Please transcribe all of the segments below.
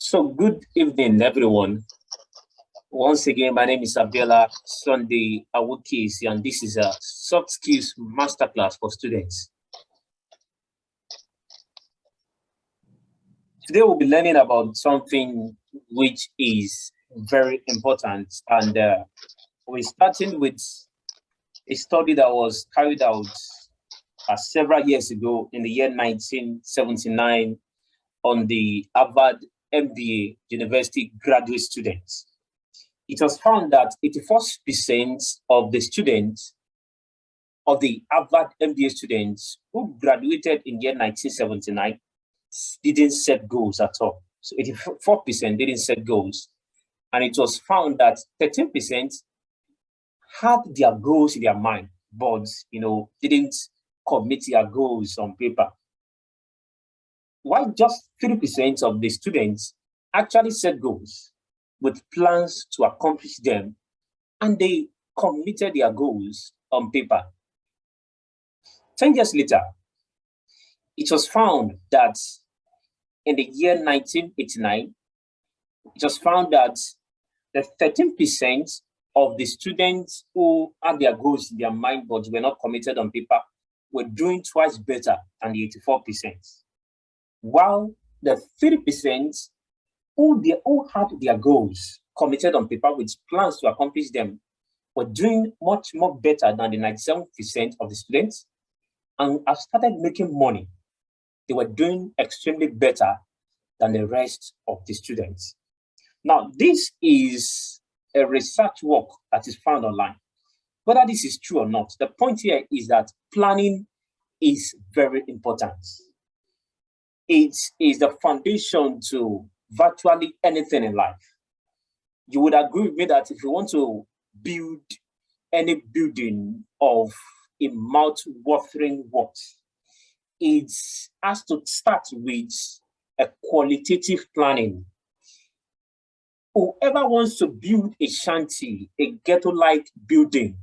So good evening, everyone. Once again, my name is Abiola Sunday Awokiyesi, and this is a Soft Skills Masterclass for students. Today, we'll be learning about something which is very important, and we're starting with a study that was carried out several years ago in the year 1979 on the Harvard MBA University graduate students. It was found that 84% of the students of the Harvard MBA students who graduated in the year 1979 didn't set goals at all. So 84% didn't set goals. And it was found that 13% had their goals in their mind, but didn't commit their goals on paper. While just 3% of the students actually set goals with plans to accomplish them, and they committed their goals on paper. 10 years later, it was found that in the year 1989, it was found that the 13% of the students who had their goals in their mind but were not committed on paper were doing twice better than the 84%. While the 30% who had their goals committed on paper with plans to accomplish them were doing much more better than the 97% of the students and have started making money. They were doing extremely better than the rest of the students. Now, this is a research work that is found online. Whether this is true or not, the point here is that planning is very important. It is the foundation to virtually anything in life. You would agree with me that if you want to build any building of a mouth-watering work, it has to start with a qualitative planning. Whoever wants to build a shanty, a ghetto-like building,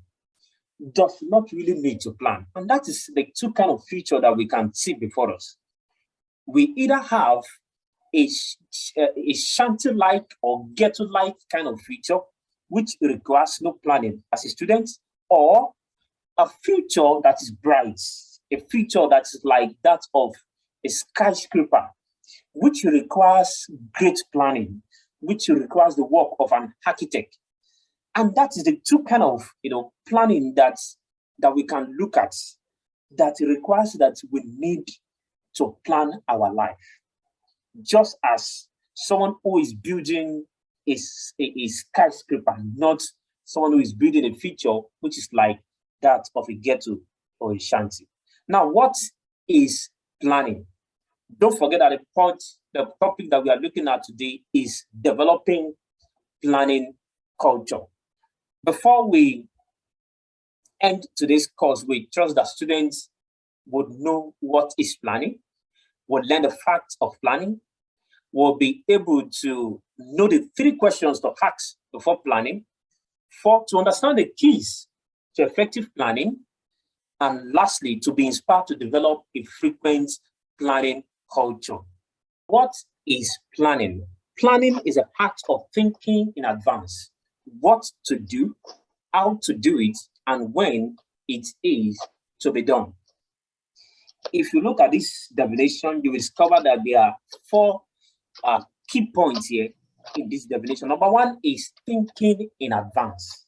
does not really need to plan. And that is the two kind of feature that we can see before us. We either have a shanty-like or ghetto-like kind of feature, which requires no planning as a student, or a future that is bright, a feature that is like that of a skyscraper, which requires great planning, which requires the work of an architect. And that is the two kind of planning that we can look at, that requires that we need to plan our life. Just as someone who is building a skyscraper, not someone who is building a feature which is like that of a ghetto or a shanty. Now, what is planning? Don't forget that the topic that we are looking at today is developing planning culture. Before we end today's course, we trust that students would know what is planning, would learn the facts of planning, will be able to know the 3 questions to ask before planning, 4, to understand the keys to effective planning, and lastly, to be inspired to develop a frequent planning culture. What is planning? Planning is a part of thinking in advance, what to do, how to do it, and when it is to be done. If you look at this definition, you will discover that there are 4 key points here in this definition. Number 1 is thinking in advance.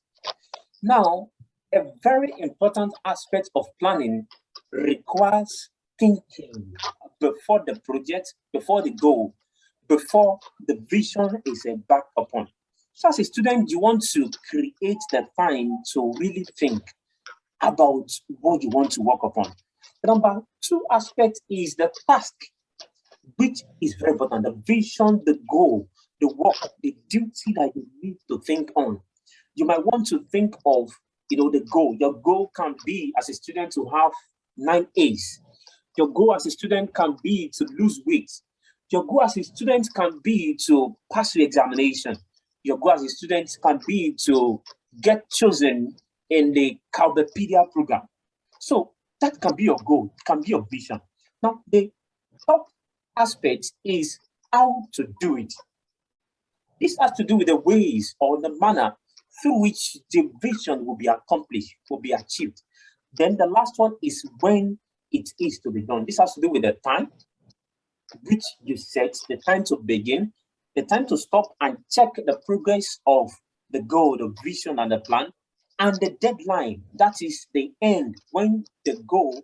Now, a very important aspect of planning requires thinking before the project, before the goal, before the vision is embarked upon. So as a student, you want to create the time to really think about what you want to work upon. The number 2 aspect is the task, which is very important. The vision, the goal, the work, the duty that you need to think on. You might want to think of, the goal. Your goal can be as a student to have 9 A's. Your goal as a student can be to lose weight. Your goal as a student can be to pass your examination. Your goal as a student can be to get chosen in the Calbepedia program. So that can be your goal, it can be your vision. Now, the top aspect is how to do it. This has to do with the ways or the manner through which the vision will be accomplished, will be achieved. Then the last one is when it is to be done. This has to do with the time which you set, the time to begin, the time to stop and check the progress of the goal, the vision, and the plan, and the deadline, that is the end when the goal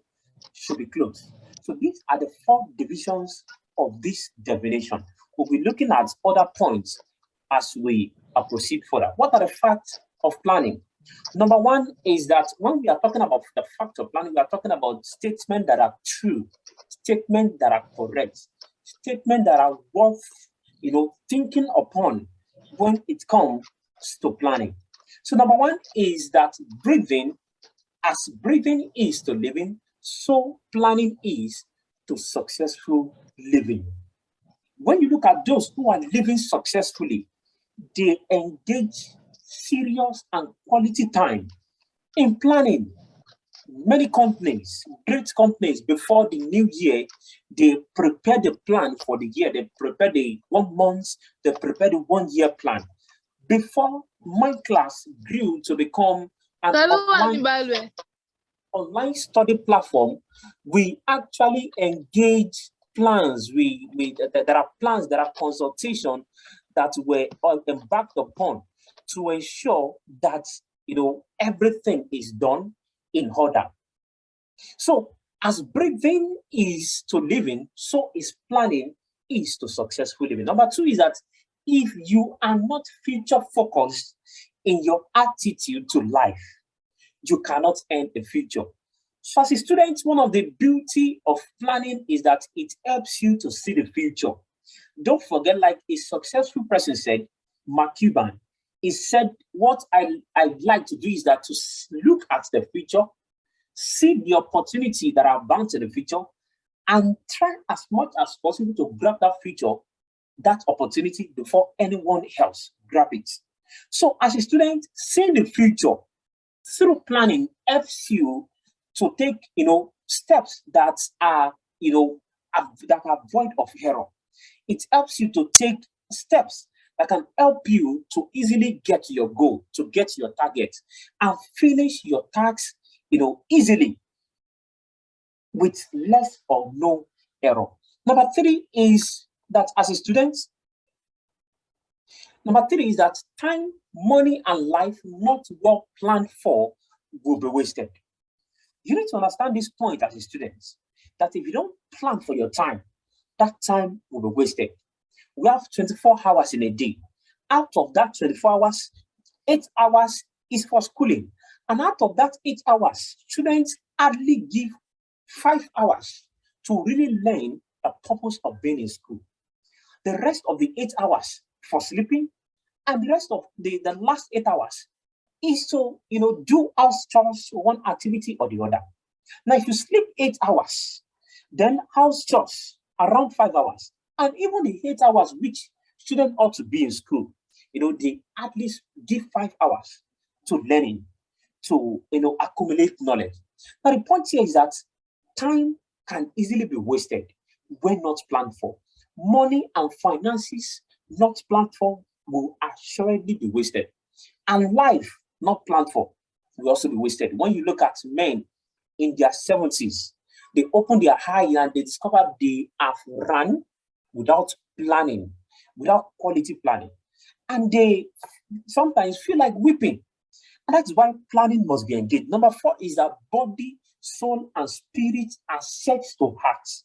should be closed. So these are the 4 divisions of this definition. We'll be looking at other points as we proceed further. What are the facts of planning? Number 1 is that when we are talking about the fact of planning, we are talking about statements that are true, statements that are correct, statements that are worth thinking upon when it comes to planning. So number 1 is that breathing, as breathing is to living, so planning is to successful living. When you look at those who are living successfully, they engage serious and quality time in planning. Many companies, great companies, before the new year, they prepare the plan for the year. They prepare the 1 month, they prepare the 1 year plan. Before Mindklass grew to become an online study platform, we actually engage plans. There are plans, there are consultations that were embarked upon to ensure that everything is done in order. So as breathing is to living, so is planning is to successful living. Number 2 is that if you are not future focused in your attitude to life, you cannot earn a future. So as a student, one of the beauty of planning is that it helps you to see the future. Don't forget, like a successful person said, Mark Cuban, he said, what I'd like to do is that to look at the future, see the opportunity that are bound to the future, and try as much as possible to grab that future, that opportunity before anyone else grab it. So as a student, seeing the future through planning helps you to take, steps that are, that are void of error. It helps you to take steps that can help you to easily get to your goal, to get to your target, and finish your tasks, easily with less or no error. Number 3 is that as a student, time, money, and life not well planned for will be wasted. You need to understand this point as a student, that if you don't plan for your time, that time will be wasted. We have 24 hours in a day. Out of that 24 hours, 8 hours is for schooling. And out of that 8 hours, students hardly give 5 hours to really learn the purpose of being in school. The rest of the 8 hours for sleeping, and the rest of the last 8 hours is to, do house chores, one activity or the other. Now, if you sleep 8 hours, then house chores around 5 hours, and even the 8 hours which students ought to be in school, they at least give 5 hours to learning, to, accumulate knowledge. Now, the point here is that time can easily be wasted when not planned for. Money and finances not planned for will assuredly be wasted. And life not planned for will also be wasted. When you look at men in their 70s, they open their eyes and they discover they have run without planning, without quality planning. And they sometimes feel like weeping. And that's why planning must be engaged. Number 4 is that body, soul, and spirit are set to act.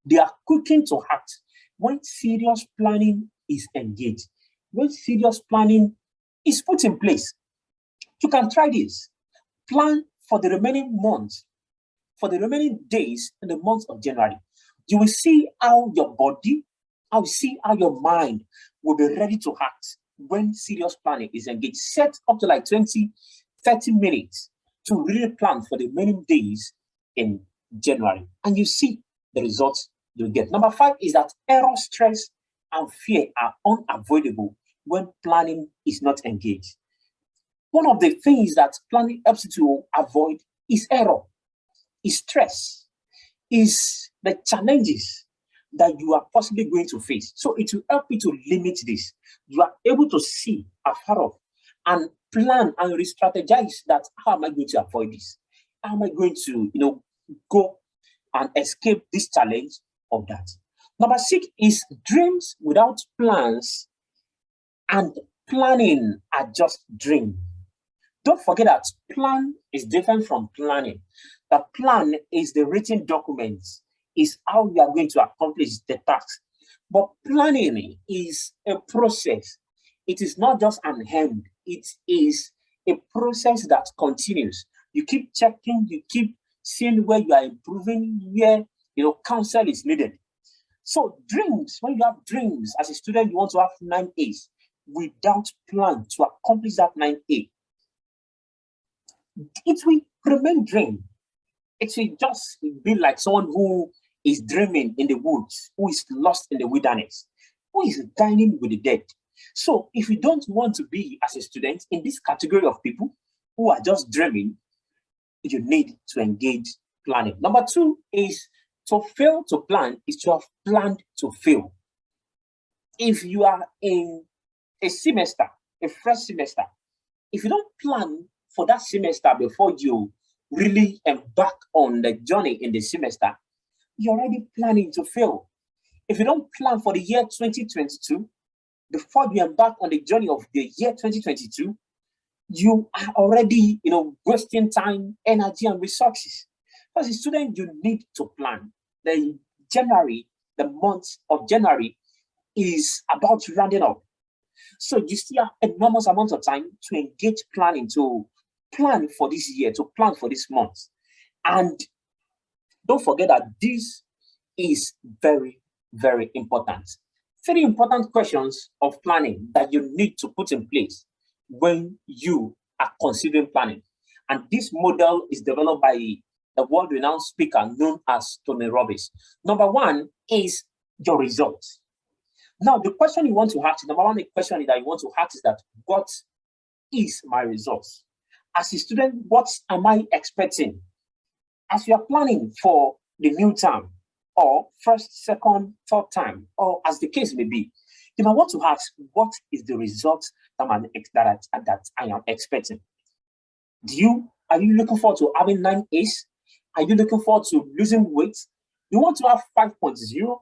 They are cooking to act when serious planning is engaged, when serious planning is put in place. You can try this. Plan for the remaining months, for the remaining days in the month of January. You will see how your body, how your mind will be ready to act when serious planning is engaged. Set up to like 20, 30 minutes to really plan for the remaining days in January. And you see the results you get. Number 5 is that error, stress, and fear are unavoidable when planning is not engaged. One of the things that planning helps you to avoid is error, is stress, is the challenges that you are possibly going to face. So it will help you to limit this. You are able to see afar off and plan and re-strategize that how am I going to avoid this? How am I going to, go and escape this challenge of that? Number 6 is dreams without plans and planning are just dreams. Don't forget that plan is different from planning. The plan is the written document, is how you are going to accomplish the task. But planning is a process. It is not just an end. It is a process that continues. You keep checking, you keep seeing where you are improving, where counsel is needed. So dreams, when you have dreams as a student, you want to have 9 A's without plan to accomplish that 9A. It will remain dream. It will just be like someone who is dreaming in the woods, who is lost in the wilderness, who is dining with the dead. So if you don't want to be as a student in this category of people who are just dreaming, you need to engage planning. Number 2 is to fail to plan is to have planned to fail. If you are in a semester, a fresh semester, if you don't plan for that semester before you really embark on the journey in the semester, you're already planning to fail. If you don't plan for the year 2022, before you embark on the journey of the year 2022, you are already, wasting time, energy, and resources. As a student, you need to plan. The month of January is about rounding up. So you still have enormous amount of time to engage planning, to plan for this year, to plan for this month. And don't forget that this is very, very important. 3 important questions of planning that you need to put in place when you are considering planning. And this model is developed by a world-renowned speaker known as Tony Robbins. Number 1 is your results. Now, the question you want to ask, number 1 question that you want to ask is that, what is my results? As a student, what am I expecting? As you are planning for the new term, or first, second, third time, or as the case may be, you might want to ask, what is the result that I am expecting? Are you looking forward to having 9 A's? Are you looking forward to losing weight? You want to have 5.0?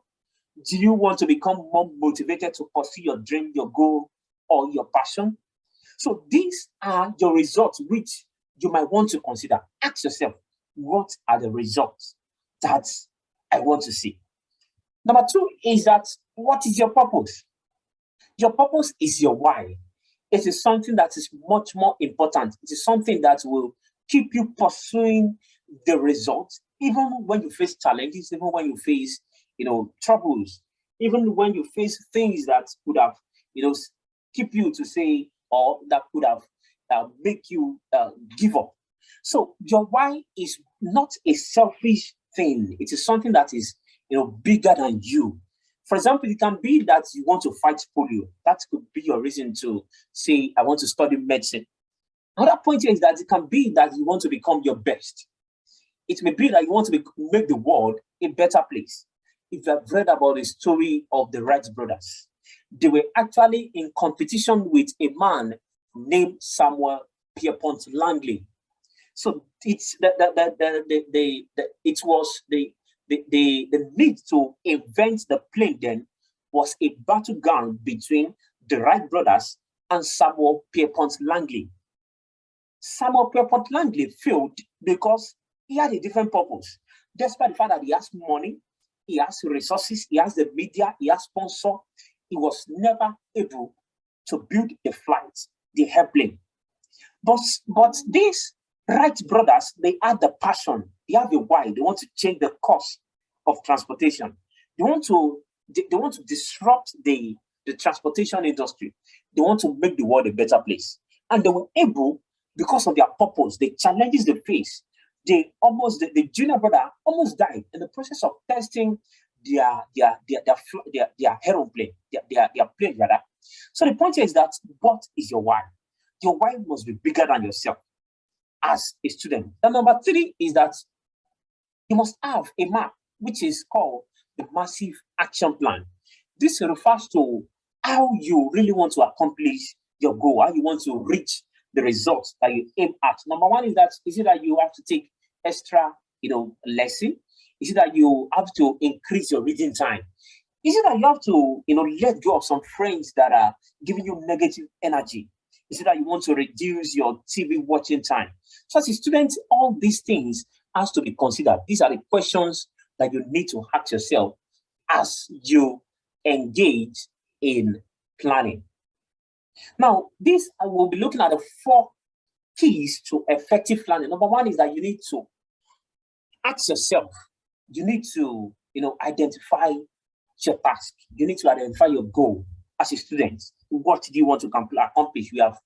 Do you want to become more motivated to pursue your dream, your goal, or your passion? So these are your results which you might want to consider. Ask yourself, what are the results that I want to see? Number 2 is that, what is your purpose? Your purpose is your why. It is something that is much more important. It is something that will keep you pursuing the results, even when you face challenges, even when you face, troubles, even when you face things that could have, keep you to say, or that could have make you give up. So your why is not a selfish thing. It is something that is, bigger than you. For example, it can be that you want to fight polio. That could be your reason to say, I want to study medicine. Another point is that it can be that you want to become your best. It may be that you want to make the world a better place. If you have read about the story of the Wright brothers, they were actually in competition with a man named Samuel Pierpont Langley. So it's the need to invent the plane then was a battleground between the Wright brothers and Samuel Pierpont Langley. Samuel Pierpont Langley failed because he had a different purpose. Despite the fact that he has money, he has resources, he has the media, he has sponsor, he was never able to build the flight, the airplane. But these Wright brothers, they had the passion, they have the why, they want to change the course of transportation. They want to disrupt the transportation industry. They want to make the world a better place. And they were able, because of their purpose, the challenges they face, the junior brother almost died in the process of testing their aeroplane, their plane rather. So the point is that, what is your why? Your why must be bigger than yourself as a student. And number 3 is that you must have a map, which is called the massive action plan. This refers to how you really want to accomplish your goal, how you want to reach the results that you aim at. Number one is it that you have to take extra, lesson? Is it that you have to increase your reading time? Is it that you have to, let go of some friends that are giving you negative energy? Is it that you want to reduce your TV watching time? So as a student, all these things has to be considered. These are the questions that you need to ask yourself as you engage in planning. Now, this I will be looking at the 4 keys to effective planning. Number one is that you need to ask yourself, you need to, identify your task. You need to identify your goal as a student. What do you want to accomplish? We have,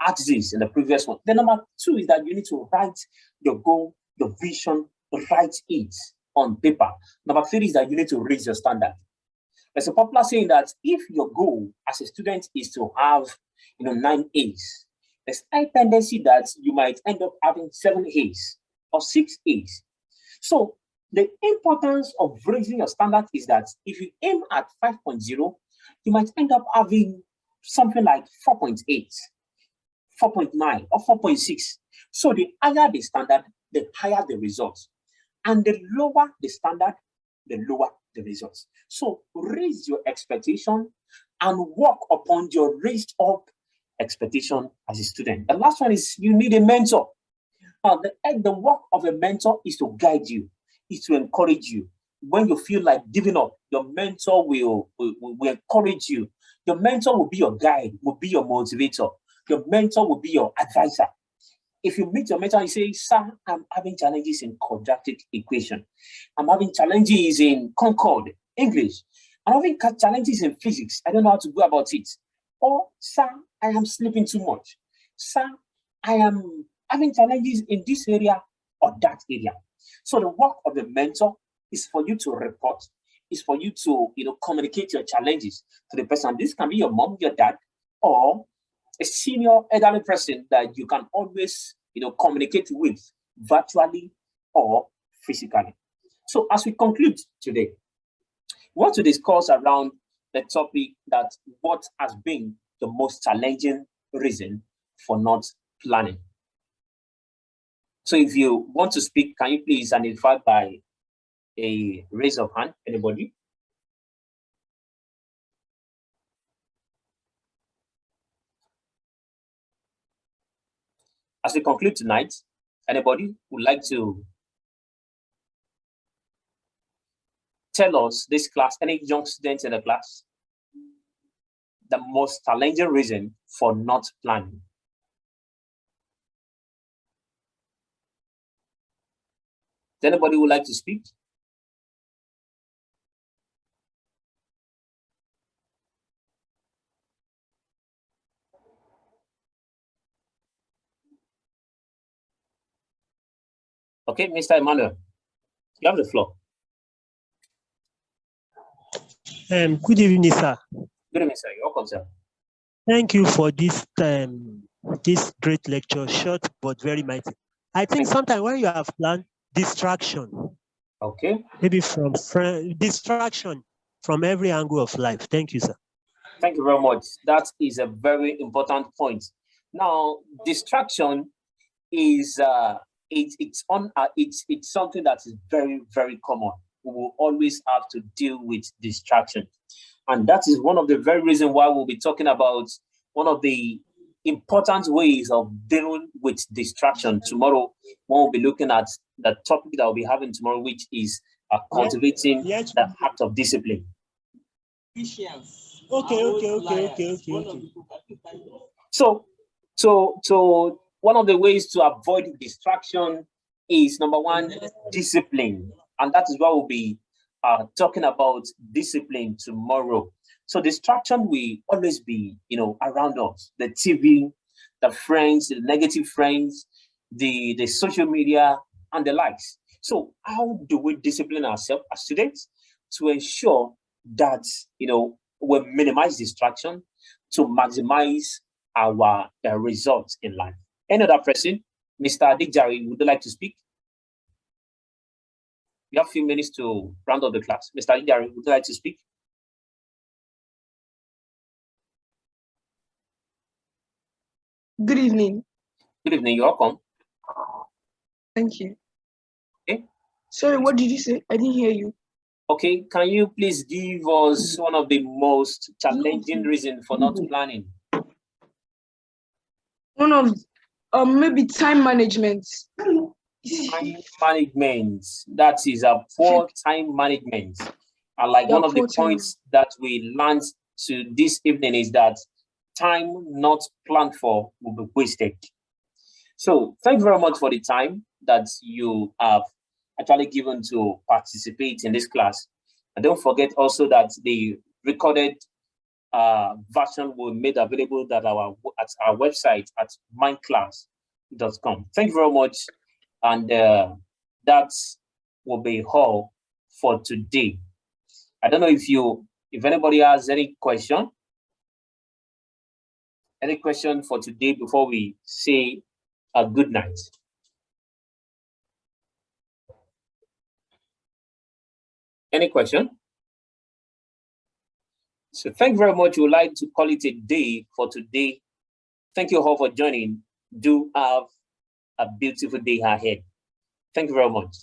asked this in the previous one. Then number 2 is that you need to write your goal, your vision, write it on paper. Number 3 is that you need to raise your standard. There's a popular saying that if your goal as a student is to have, 9 A's, there's a high tendency that you might end up having 7 A's or 6 A's. So the importance of raising your standard is that if you aim at 5.0, you might end up having something like 4.8, 4.9, or 4.6. So the higher the standard, the higher the results. And the lower the standard, the lower the results. So raise your expectation and work upon your raised up expectation as a student. The last one is you need a mentor. The work of a mentor is to guide you, is to encourage you. When you feel like giving up, your mentor will encourage you. Your mentor will be your guide, will be your motivator. Your mentor will be your advisor. If you meet your mentor and you say, sir, I'm having challenges in quadratic equation. I'm having challenges in Concord, English. I'm having challenges in physics. I don't know how to go about it. Or, sir, I am sleeping too much. Sir, I am having challenges in this area or that area. So the work of the mentor is for you to report, is for you to, communicate your challenges to the person. This can be your mom, your dad, or a senior elderly person that you can always, communicate with virtually or physically. So as we conclude today, we want to discuss around the topic that what has been the most challenging reason for not planning. So if you want to speak, can you please identify by a raise of hand? Anybody? As we conclude tonight, anybody would like to tell us, this class, any young students in the class, the most challenging reason for not planning? Does anybody would like to speak? Okay, Mr. Emmanuel, you have the floor. Good evening, sir. Good evening, sir. You're welcome, sir. Thank you for this this great lecture, short but very mighty. I think sometimes when you have planned, distraction. Okay. Maybe from distraction from every angle of life. Thank you, sir. Thank you very much. That is a very important point. Now, distraction is it's something that is very, very common. We will always have to deal with distraction. And that is one of the very reasons why we'll be talking about one of the important ways of dealing with distraction. Tomorrow, we'll be looking at the topic that we'll be having tomorrow, which is cultivating the act of discipline. Okay. So one of the ways to avoid distraction is number one, discipline. And that is why we'll be talking about discipline tomorrow. So distraction will always be, around us. The TV, the friends, the negative friends, the social media, and the likes. So how do we discipline ourselves as students to ensure that, we minimize distraction to maximize our results in life? Any other person? Mr. Adijari, would you like to speak? We have a few minutes to round up the class. Mr. Idari, would you like to speak? Good evening. Good evening. You're welcome. Thank you. Okay. Sorry, what did you say? I didn't hear you. Okay, can you please give us one of the most challenging reasons for not planning? One of maybe time management. Time management. That is a poor time management. And like one of the points that we learned to this evening is that time not planned for will be wasted. So thank you very much for the time that you have actually given to participate in this class. And don't forget also that the recorded version will be made available at our website at mindklass.com. Thank you very much. And that will be all for today. I don't know if anybody has any question. Any question for today before we say a good night? Any question? So thank you very much. We would like to call it a day for today. Thank you all for joining. Do have a beautiful day ahead. Thank you very much.